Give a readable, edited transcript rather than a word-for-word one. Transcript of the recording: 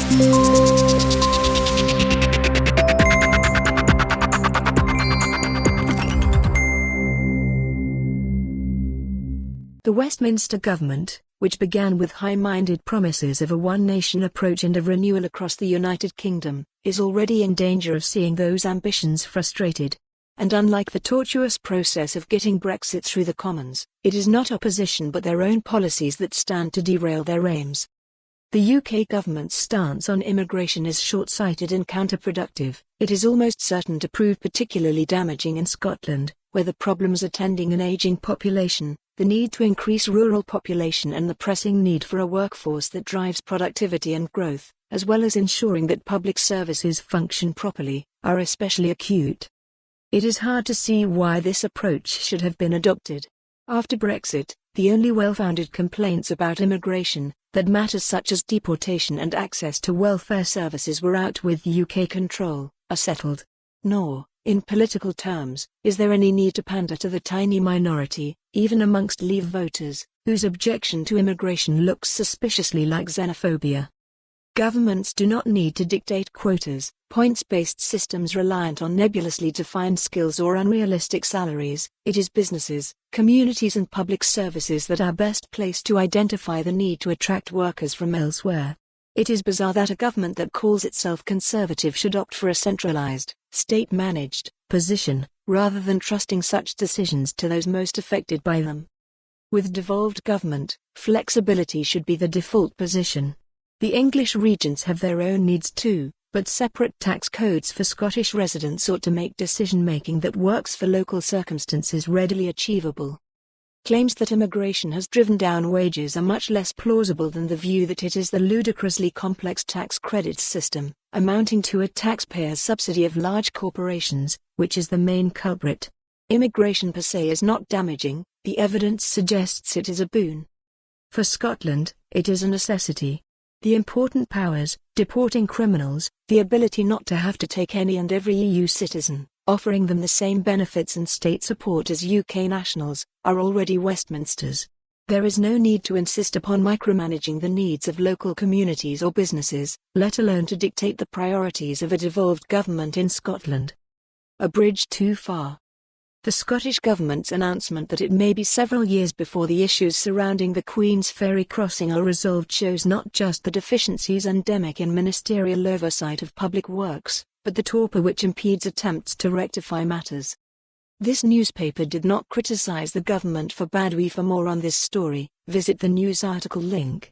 The Westminster Government, which began with high-minded promises of a one-nation approach and of renewal across the United Kingdom, is already in danger of seeing those ambitions frustrated. And unlike the tortuous process of getting Brexit through the Commons, it is not opposition but their own policies that stand to derail their aims. The UK government's stance on immigration is short-sighted and counterproductive. It is almost certain to prove particularly damaging in Scotland, where the problems attending an ageing population, the need to increase rural population and the pressing need for a workforce that drives productivity and growth, as well as ensuring that public services function properly, are especially acute. It is hard to see why this approach should have been adopted. After Brexit, the only well-founded complaints about immigration, that matters such as deportation and access to welfare services were out with UK control, are settled. Nor, in political terms, is there any need to pander to the tiny minority, even amongst Leave voters, whose objection to immigration looks suspiciously like xenophobia. Governments do not need to dictate quotas, points-based systems reliant on nebulously defined skills or unrealistic salaries. It is businesses, communities and public services that are best placed to identify the need to attract workers from elsewhere. It is bizarre that a government that calls itself conservative should opt for a centralized, state-managed position, rather than trusting such decisions to those most affected by them. With devolved government, flexibility should be the default position. The English regents have their own needs too, but separate tax codes for Scottish residents ought to make decision-making that works for local circumstances readily achievable. Claims that immigration has driven down wages are much less plausible than the view that it is the ludicrously complex tax credits system, amounting to a taxpayer's subsidy of large corporations, which is the main culprit. Immigration per se is not damaging, the evidence suggests it is a boon. For Scotland, it is a necessity. The important powers, deporting criminals, the ability not to have to take any and every EU citizen, offering them the same benefits and state support as UK nationals, are already Westminster's. There is no need to insist upon micromanaging the needs of local communities or businesses, let alone to dictate the priorities of a devolved government in Scotland. A bridge too far. The Scottish Government's announcement that it may be several years before the issues surrounding the Queen's Ferry crossing are resolved shows not just the deficiencies endemic in ministerial oversight of public works, but the torpor which impedes attempts to rectify matters. This newspaper did not criticize the government for bad. For more on this story, visit the news article link.